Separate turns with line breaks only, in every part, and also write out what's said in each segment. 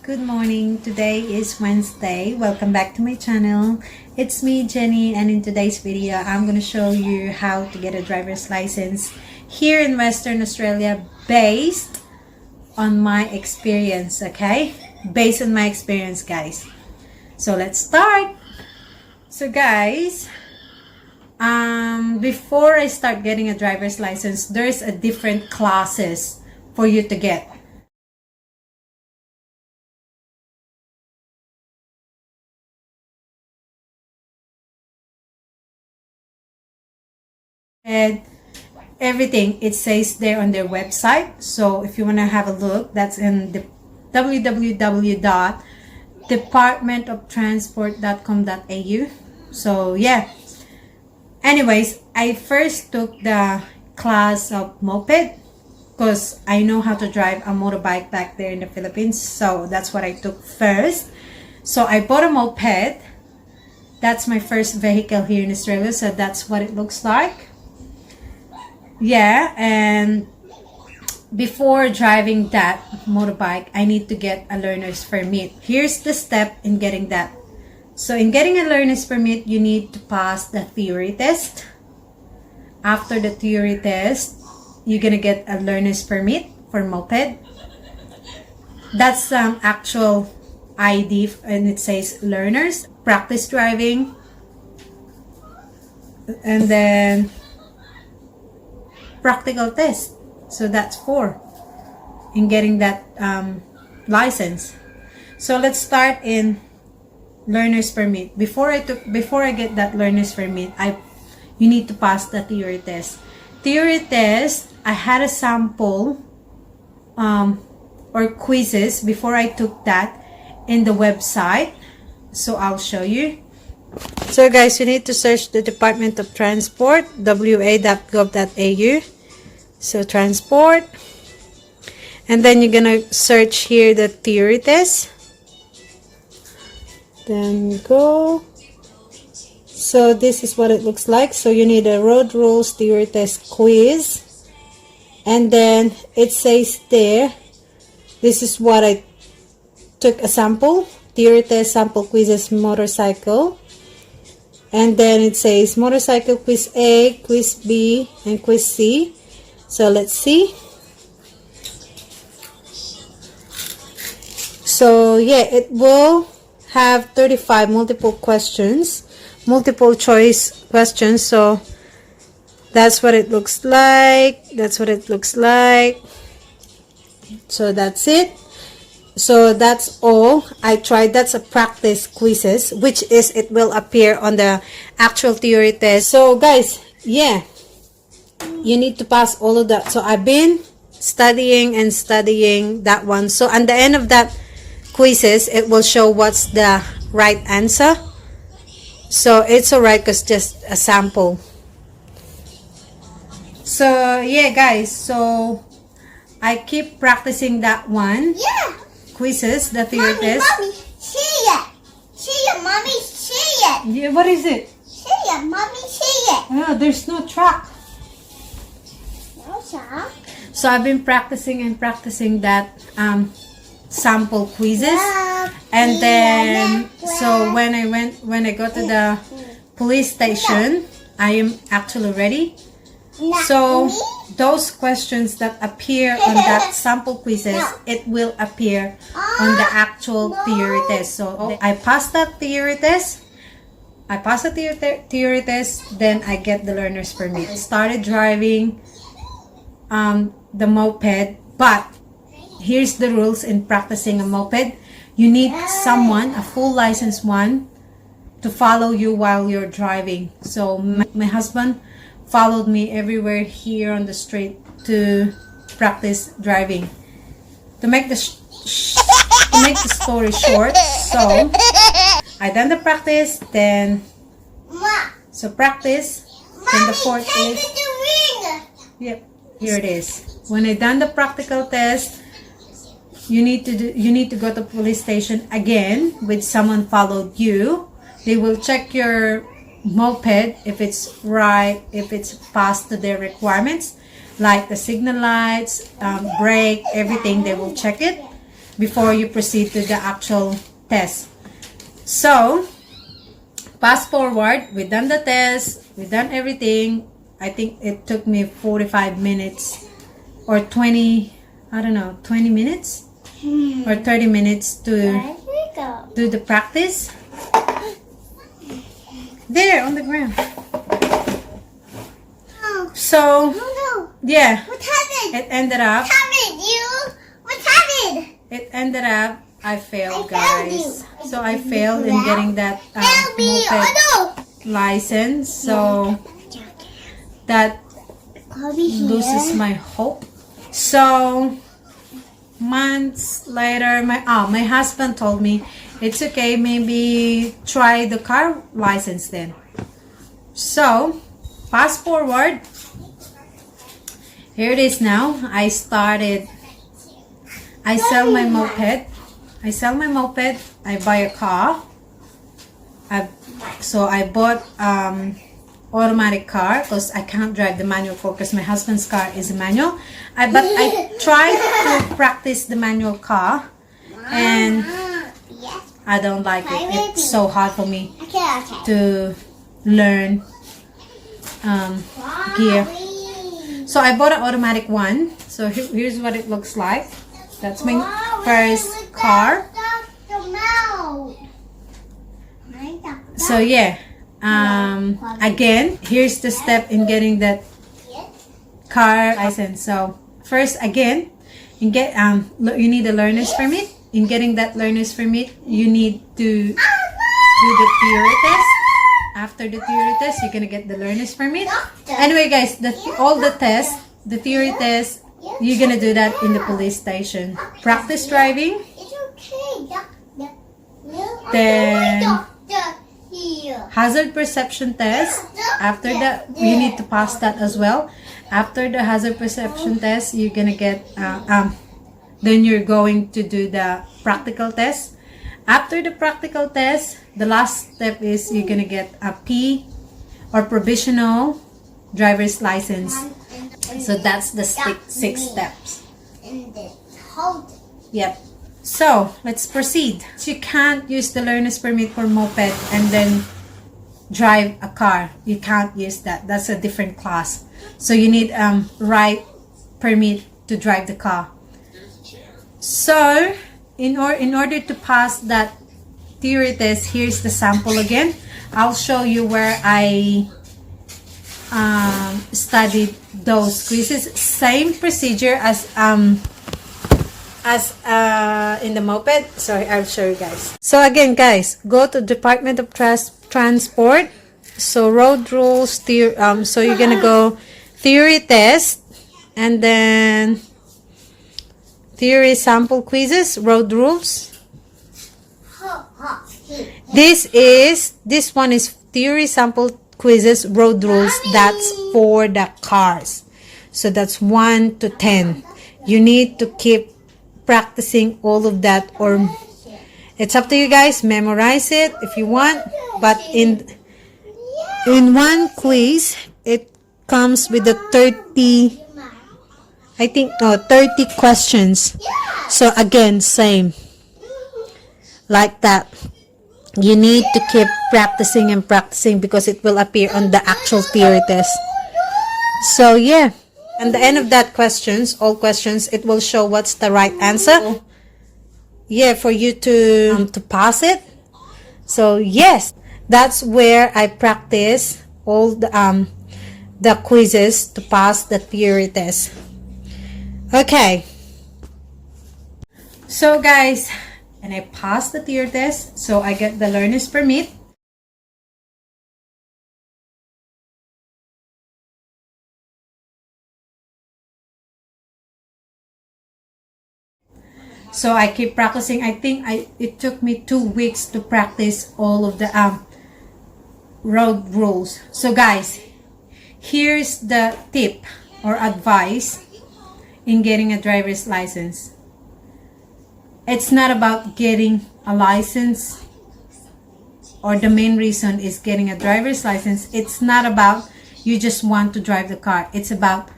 Good morning. Today is Wednesday. Welcome back to my channel. It's me, Jenny, and in today's video, I'm going to show you how to get a driver's license here in Western Australia based on my experience, okay? Based on my experience, guys. So let's start. So guys, before I start getting a driver's license, there's a different classes for you to get. And everything it says there on their website. So if you want to have a look, that's in the www.departmentoftransport.com.au. So yeah, anyways, I first took the class of moped because I know how to drive a motorbike back there in the Philippines, so that's what I took first. So I bought a moped. That's my first vehicle here in Australia, so that's what it looks like. Yeah, and before driving that motorbike, I need to get a learner's permit. Here's the step in getting that. So in getting a learner's permit, you need to pass the theory test. After the theory test, you're gonna get a learner's permit for moped. That's actual ID, and it says learners. Practice driving, and then practical test. So that's 4 in getting that license. So let's start in learner's permit. Before I get that learner's permit, you need to pass the theory test. Theory test, I had a sample or quizzes before I took that in the website. So I'll show you. So guys, you need to search the Department of Transport, wa.gov.au. So transport, and then you're gonna search here the theory test. Then go. So this is what it looks like. So you need a road rules theory test quiz, and then it says there, this is what I took a sample. Theory test sample quizzes motorcycle, and then it says motorcycle quiz A, quiz B, and quiz C. So let's see. So yeah, it will have 35 multiple questions, multiple choice questions. So that's what it looks like. That's what it looks like. So that's it. So that's all I tried. That's a practice quizzes, which is it will appear on the actual theory test. So guys, yeah, you need to pass all of that. So I've been studying and studying that one. So at the end of that quizzes, it will show what's the right answer. So it's alright because just a sample. So yeah guys, so I keep practicing that one.
Yeah.
Quizzes, the theory test.
Mommy, see it. See it, mommy, see it.
Yeah, what is it?
See it, mommy, see it.
Oh, there's no track.
No, sir.
So I've been practicing and practicing that sample quizzes, and then so when I go to the police station, I am actually ready. So those questions that appear on that sample quizzes, it will appear on the actual theory test. So I passed that theory test. I passed the theory test, then I get the learner's permit. I started driving the moped, but here's the rules in practicing a moped. You need someone, a full licensed one, to follow you while you're driving. So my husband followed me everywhere here on the street to practice driving. To make the story short, so I done the practice, then so practice, then the fourth is, yep, here it is. When I done the practical test, you need to go to police station again with someone followed you. They will check your moped if it's right, if it's passed to their requirements, like the signal lights, brake, everything. They will check it. before you proceed to the actual test. So, fast forward, we done the test, we done everything. I think it took me 45 minutes or 20, I don't know, 20 minutes or 30 minutes to do the practice. There, on the ground. So, yeah,
What happened?
it ended up,
What happened, you? What happened?
it ended up, I failed,
I failed
guys.
you.
So, I failed in getting that
Help me!
moped
Oh
license. So, that
no!
loses my hope. So, months later, my husband told me, it's okay, maybe try the car license then. So, fast forward, here it is now. I sell my moped. I buy a car. So I bought automatic car because I can't drive the manual car because my husband's car is a manual. But I tried to practice the manual car and I don't like it. It's so hard for me to learn gear. So I bought an automatic one. So here's what it looks like. That's my first car. So yeah, again, here's the step in getting that car license. So first, again, you need a learner's permit. In getting that learner's permit, you need to do the theory test. After the theory test, you're gonna get the learner's permit. Anyway, guys, all the tests, the theory test, you're gonna do that in the police station. Practice driving. Then hazard perception test. After that, you need to pass that as well. After the hazard perception test, you're gonna get then you're going to do the practical test. After the practical test, the last step is you're gonna get a P or provisional driver's license. So that's the 6 steps. Yep. So let's proceed. You can't use the learner's permit for moped and then drive a car. You can't use that. That's a different class. So you need right permit to drive the car. So in order to pass that theory test, here's the sample again. I'll show you where I studied those quizzes. Same procedure as in the moped. Sorry, I'll show you guys. So again, guys, go to Department of Transport. So road rules, so you're gonna go theory test and then theory sample quizzes, road rules. This one is theory sample quizzes, road rules. That's for the cars. So that's 1 to 10. You need to keep practicing all of that, or it's up to you guys. Memorize it if you want, but in one quiz it comes with the 30 questions. So again, same like that. You need to keep practicing and practicing because it will appear on the actual theory test. So yeah, at the end of that all questions, it will show what's the right answer. Yeah, for you to pass it. So yes, that's where I practice all the quizzes to pass the theory test. Okay. So guys, and I passed the theory test, so I get the learner's permit. So I keep practicing. I think it took me 2 weeks to practice all of the road rules. So guys, here's the tip or advice in getting a driver's license. It's not about getting a license, or the main reason is getting a driver's license. It's not about you just want to drive the car. It's about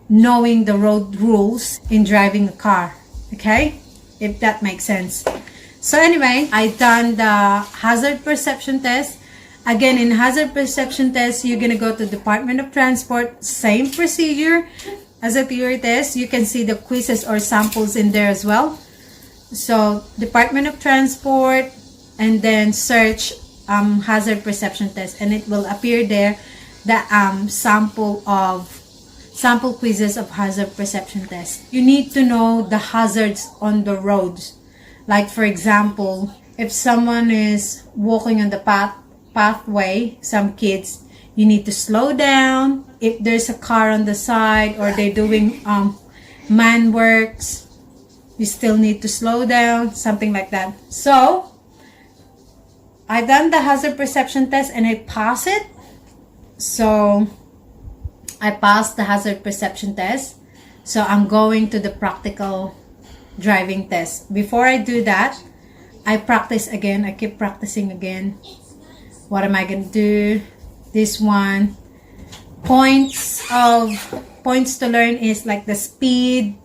knowing the road rules in driving a car. Okay? if that makes sense. So anyway, I done the hazard perception test. Again, in hazard perception test, you're gonna go to Department of Transport. Same procedure as a theory test. You can see the quizzes or samples in there as well. So Department of Transport, and then search hazard perception test, and it will appear there the sample quizzes of hazard perception test. You need to know the hazards on the roads. Like for example, if someone is walking on the pathway, some kids, you need to slow down. If there's a car on the side or they're doing man works, you still need to slow down, something like that. So I done the hazard perception test and I passed it. So I passed the hazard perception test. So I'm going to the practical driving test. Before I do that, I practice again. I keep practicing again. What am I going to do? This one. Points to learn is like the speed,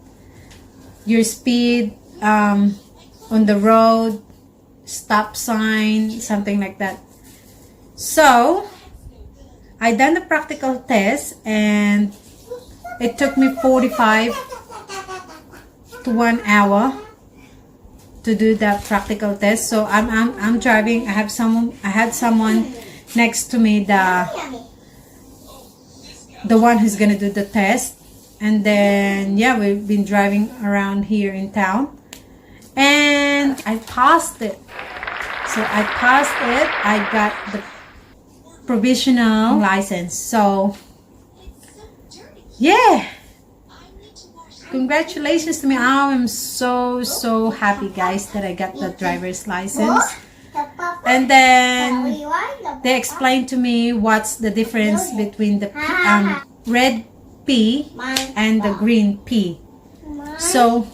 your speed on the road, stop sign, something like that. So I done the practical test and it took me 45 to 1 hour to do that practical test. So I'm driving. I had someone next to me, the one who's gonna do the test. And then yeah, we've been driving around here in town and I passed it. So I passed it. I got the provisional license. So yeah, congratulations to me. I am so happy, guys, that I got the driver's license. And then they explained to me what's the difference between the red P and the green P. So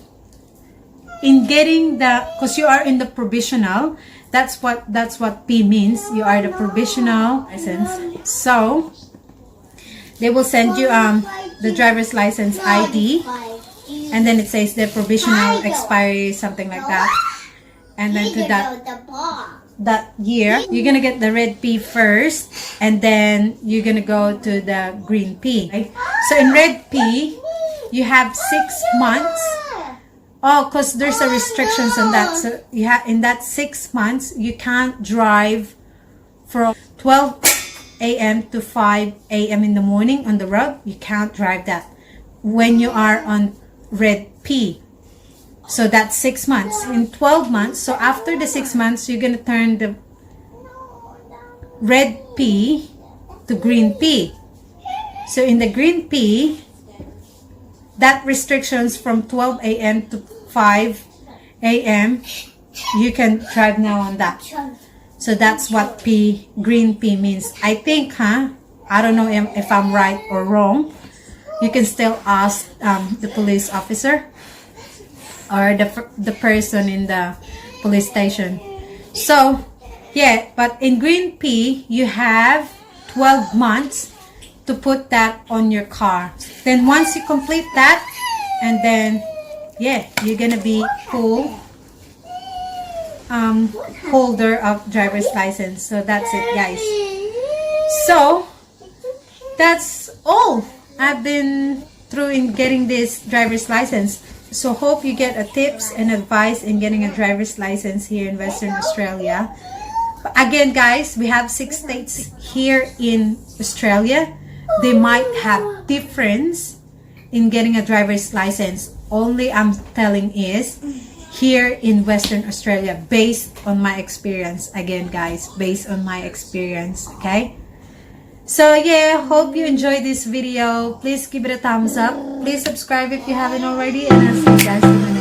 in getting because you are in the provisional, that's what P means. You are the provisional license. So they will send you the driver's license ID, and then it says the provisional expiry, something like that. And then to that year, you're gonna get the red P first, and then you're gonna go to the green P. Right? So in red P, you have 6 months. Oh, because there's a restrictions on that. So you have, in that 6 months, you can't drive from 12 a.m. to 5 a.m. in the morning on the road. You can't drive that when you are on red P. So that's 6 months. In 12 months, so after the 6 months, you're gonna turn the red P to green P. So in the green P, that restrictions from 12 a.m. to 5 a.m. you can drive now on that. So that's what green P means. I think, I don't know if I'm right or wrong. You can still ask the police officer or the person in the police station. So yeah, but in green P, you have 12 months to put that on your car. Then once you complete that, and then yeah, you're gonna be full holder of driver's license. So that's it, guys. So that's all I've been through in getting this driver's license. So hope you get a tips and advice in getting a driver's license here in Western Australia. But again, guys, we have 6 states here in Australia. They might have difference in getting a driver's license. Only I'm telling is here in Western Australia, based on my experience. Again, guys, based on my experience, okay? So yeah, hope you enjoyed this video. Please give it a thumbs up. Please subscribe if you haven't already, and I'll see you guys in the